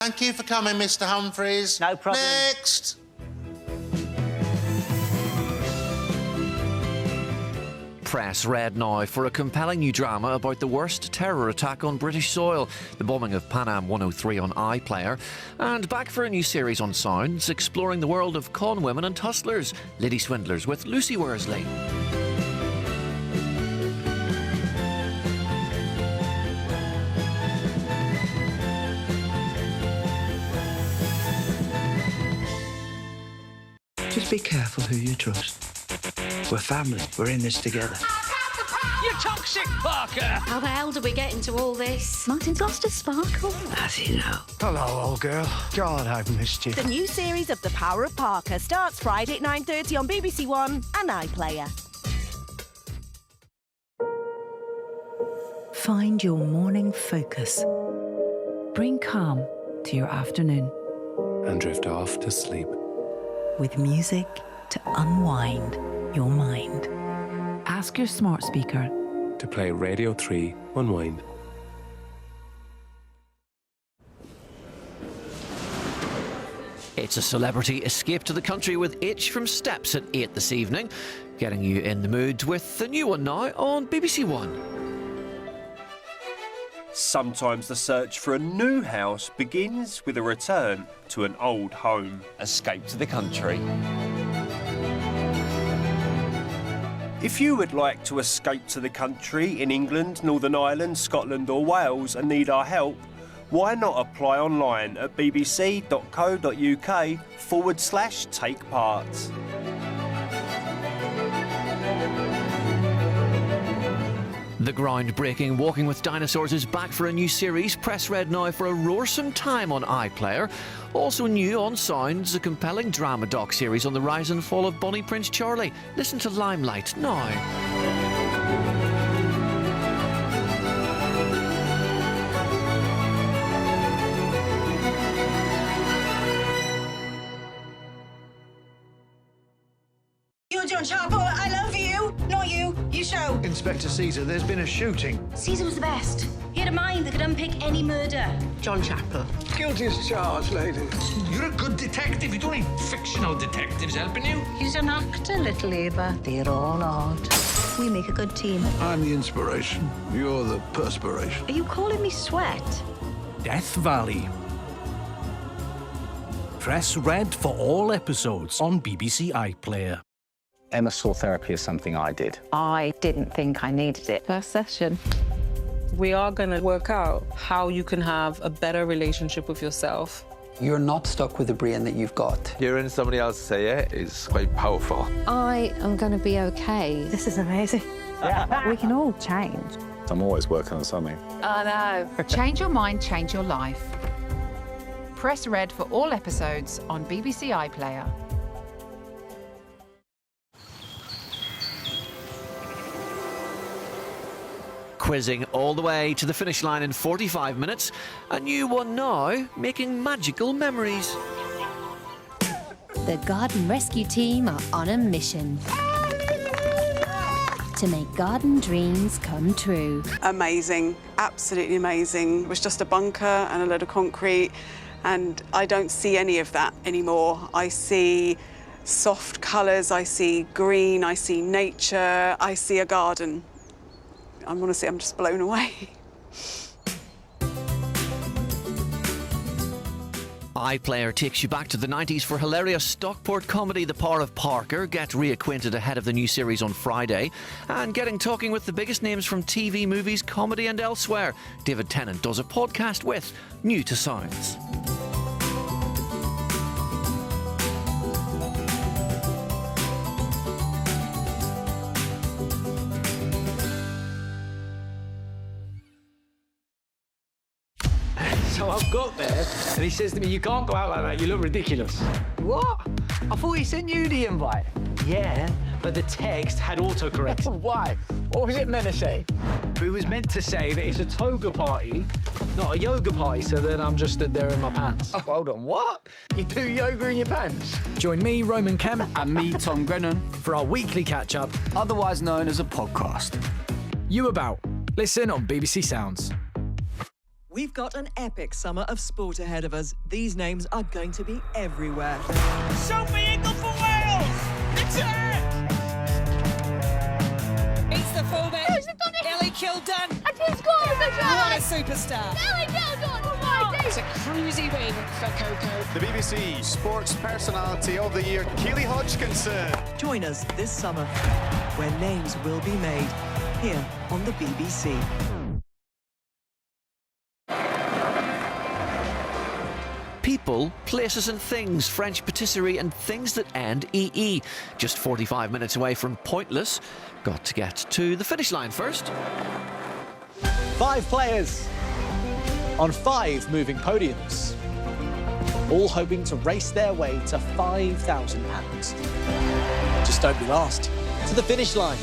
Thank you for coming, Mr. Humphreys. No problem. Next. Press red now for a compelling new drama about the worst terror attack on British soil, the bombing of Pan Am 103 on iPlayer. And back for a new series on Sounds, exploring the world of con women and hustlers, Lady Swindlers with Lucy Worsley. Just be careful who you trust. We're family. We're in this together. You toxic, Parker! How the hell did we get into all this? Martin's lost a sparkle. As you know. Hello, old girl. God, I've missed you. The new series of The Power of Parker starts Friday at 9:30 on BBC One and iPlayer. Find your morning focus. Bring calm to your afternoon. And drift off to sleep. With music to unwind your mind. Ask your smart speaker to play Radio 3 Unwind. It's a celebrity escape to the country with Itch from Steps at 8 this evening, getting you in the mood with the new one now on BBC One. Sometimes the search for a new house begins with a return to an old home. Escape to the country. If you would like to escape to the country in England, Northern Ireland, Scotland or Wales and need our help, why not apply online at bbc.co.uk/take part. The groundbreaking Walking with Dinosaurs is back for a new series. Press red now for a roarsome time on iPlayer. Also new on Sounds, a compelling drama doc series on the rise and fall of Bonnie Prince Charlie. Listen to Limelight now. You're John Sharple, I love you. Not you, you show. Inspector Caesar, there's been a shooting. Caesar was the best. He had a mind that could unpick any murder. John Chapel. Guilty as charged, lady. You're a good detective. You don't need fictional detectives helping you. He's an actor, little Eva. They're all odd. We make a good team. I'm the inspiration. You're the perspiration. Are you calling me Sweat? Death Valley. Press red for all episodes on BBC iPlayer. Emma saw therapy as something I did. I didn't think I needed it. First session. We are going to work out how you can have a better relationship with yourself. You're not stuck with the brain that you've got. Hearing somebody else say it is quite powerful. I am going to be okay. This is amazing. We can all change. I'm always working on something. I know. Change your mind, change your life. Press red for all episodes on BBC iPlayer. Quizzing all the way to the finish line in 45 minutes. A new one now, making magical memories. The garden rescue team are on a mission to make garden dreams come true. Amazing, absolutely amazing. It was just a bunker and a load of concrete, and I don't see any of that anymore. I see soft colours, I see green, I see nature, I see a garden. Honestly, I'm just blown away. iPlayer takes you back to the 90s for hilarious Stockport comedy The Power of Parker. Get reacquainted ahead of the new series on Friday. And getting talking with the biggest names from TV, movies, comedy and elsewhere. David Tennant does a podcast with New to Sounds. So I've got there, and he says to me, "You can't go out like that, you look ridiculous." What? I thought he sent you the invite. Yeah, but the text had autocorrect. Why? What was it meant to say? It was meant to say that it's a toga party, not a yoga party, so then I'm just stood there in my pants. Oh, hold on, what? You do yoga in your pants? Join me, Roman Kemp, and me, Tom Grennan, for our weekly catch-up, otherwise known as a podcast. You About. Listen on BBC Sounds. We've got an epic summer of sport ahead of us. These names are going to be everywhere. Sophie Ingle for Wales! It's it! It's the fullback. Ellie Kilden. I just scored the try! What a superstar. Ellie Kilden! Oh my It's a cruisy win for Coco. The BBC Sports Personality of the Year, Keely Hodgkinson. Join us this summer, where names will be made, here on the BBC. People, places and things, French patisserie and things that end EE. Just 45 minutes away from Pointless. Got to get to the finish line first. 5 players on 5 moving podiums, all hoping to race their way to £5,000. Just don't be last. To the finish line.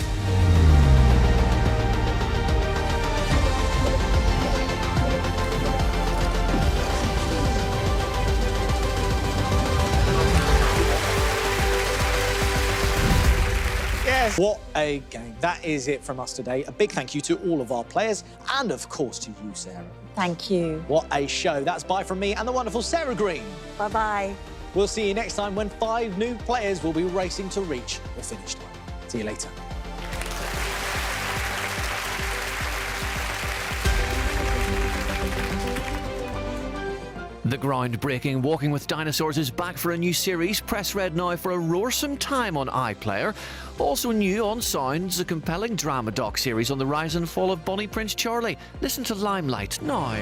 Yes. What a game. That is it from us today. A big thank you to all of our players and, of course, to you, Sarah. Thank you. What a show. That's bye from me and the wonderful Sarah Green. Bye-bye. We'll see you next time when 5 new players will be racing to reach the finish line. See you later. The groundbreaking Walking with Dinosaurs is back for a new series. Press red now for a roarsome time on iPlayer. Also new on Sounds, a compelling drama doc series on the rise and fall of Bonnie Prince Charlie. Listen to Limelight now.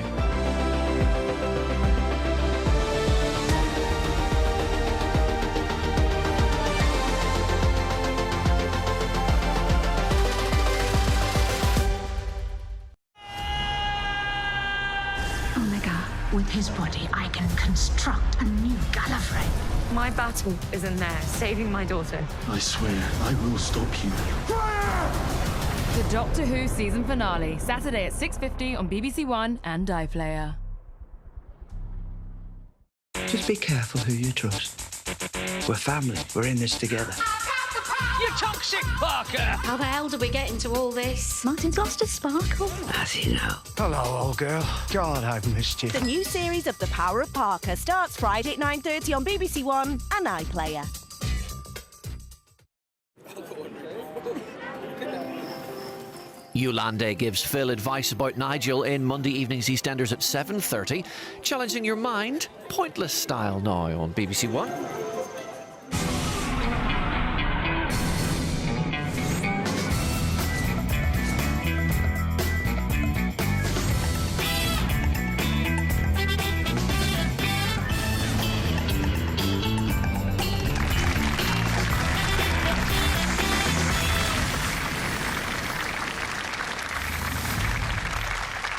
With his body, I can construct a new Gallifrey. My battle is in there, saving my daughter. I swear, I will stop you. The Doctor Who season finale, Saturday at 6:50 on BBC One and iPlayer. Just be careful who you trust. We're family. We're in this together. You toxic, Parker! How the hell did we get into all this? Martin's lost his sparkle. As you know. Hello, old girl. God, I've missed you. The new series of The Power of Parker starts Friday at 9:30 on BBC One and iPlayer. Yolande gives Phil advice about Nigel in Monday evening's EastEnders at 7:30. Challenging your mind, Pointless style now on BBC One.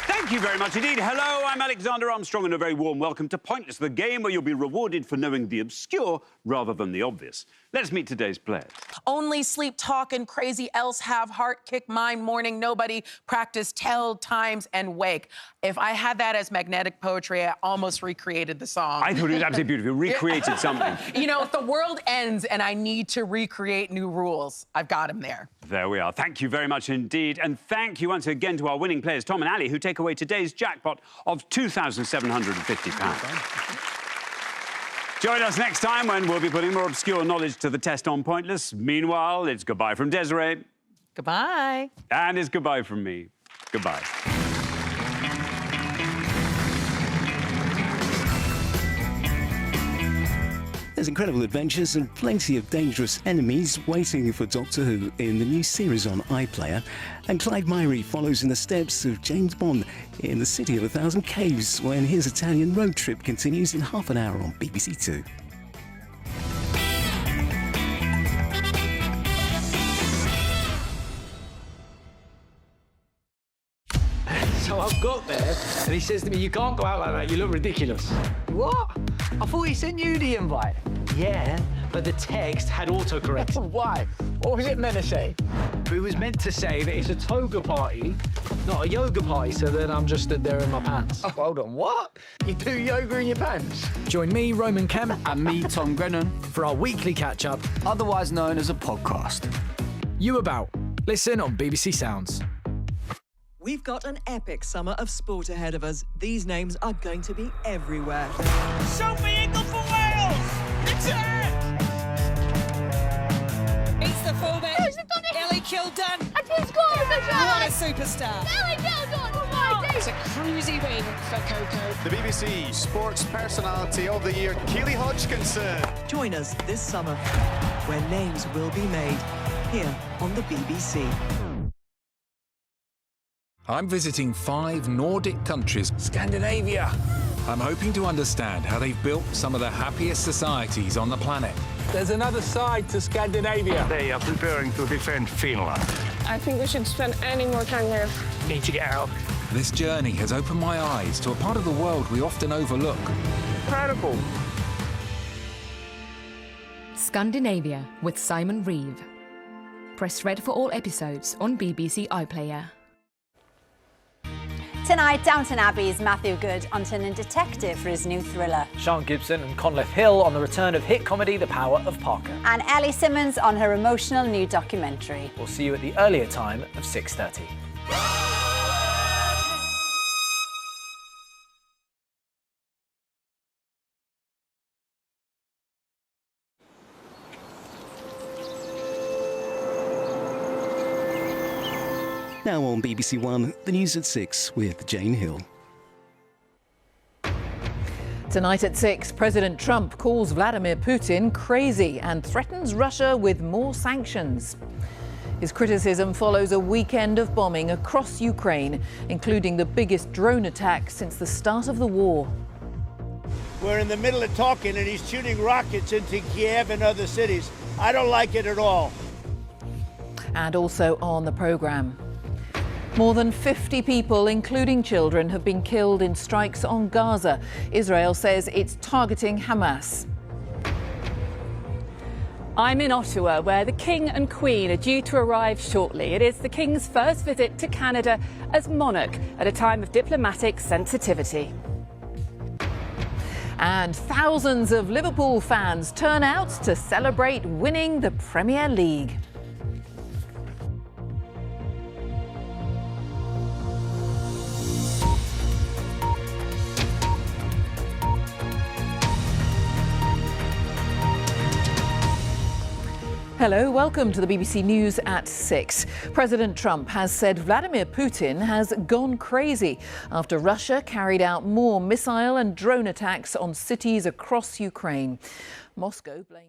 Thank you very much indeed. Hello, I'm Alexander Armstrong and a very warm welcome to Pointless, the game where you'll be rewarded for knowing the obscure rather than the obvious. Let's meet today's players. Only sleep, talk, and crazy else have heart, kick, mind, morning, nobody, practice, tell, times, and wake. If I had that as magnetic poetry, I almost recreated the song. I thought it was absolutely beautiful. Recreated something. You know, if the world ends and I need to recreate new rules, I've got him there. There we are. Thank you very much indeed. And thank you once again to our winning players, Tom and Ali, who take away today's jackpot of £2,750. Join us next time when we'll be putting more obscure knowledge to the test on Pointless. Meanwhile, it's goodbye from Desiree. Goodbye. And it's goodbye from me. Goodbye. There's incredible adventures and plenty of dangerous enemies waiting for Doctor Who in the new series on iPlayer. And Clyde Myrie follows in the steps of James Bond in the City of a Thousand Caves when his Italian road trip continues in half an hour on BBC Two. So I've got there, and he says to me, "You can't go out like that, you look ridiculous." What? I thought he sent you the invite. Yeah, but the text had autocorrect. Why? What was it meant to say? It was meant to say that it's a toga party, not a yoga party, so then I'm just stood there in my pants. Oh, hold on, what? You do yoga in your pants? Join me, Roman Kemp, and me, Tom Grennan, for our weekly catch-up, otherwise known as a podcast. You About. Listen on BBC Sounds. We've got an epic summer of sport ahead of us. These names are going to be everywhere. Sophie Ingle for Wales! Attack! It's the fullback. Ellie Kildun. And he's scored the try! What a superstar. Ellie Kildun! Oh my It's a cruisy win for Coco. The BBC Sports Personality of the Year, Keely Hodgkinson. Join us this summer, where names will be made, here on the BBC. I'm visiting 5 Nordic countries, Scandinavia. I'm hoping to understand how they've built some of the happiest societies on the planet. There's another side to Scandinavia. They are preparing to defend Finland. I think we should spend any more time there. Need to get out. This journey has opened my eyes to a part of the world we often overlook. Incredible. Scandinavia with Simon Reeve. Press red for all episodes on BBC iPlayer. Tonight, Downton Abbey's Matthew Good on turning detective for his new thriller. Sean Gibson and Conleth Hill on the return of hit comedy The Power of Parker. And Ellie Simmons on her emotional new documentary. We'll see you at the earlier time of 6:30. Now on BBC One, the news at 6 with Jane Hill. Tonight at 6, President Trump calls Vladimir Putin crazy and threatens Russia with more sanctions. His criticism follows a weekend of bombing across Ukraine, including the biggest drone attack since the start of the war. We're in the middle of talking and he's shooting rockets into Kiev and other cities. I don't like it at all. And also on the programme. More than 50 people, including children, have been killed in strikes on Gaza. Israel says it's targeting Hamas. I'm in Ottawa, where the King and Queen are due to arrive shortly. It is the King's first visit to Canada as monarch at a time of diplomatic sensitivity. And thousands of Liverpool fans turn out to celebrate winning the Premier League. Hello, welcome to the BBC News at 6. President Trump has said Vladimir Putin has gone crazy after Russia carried out more missile and drone attacks on cities across Ukraine. Moscow blamed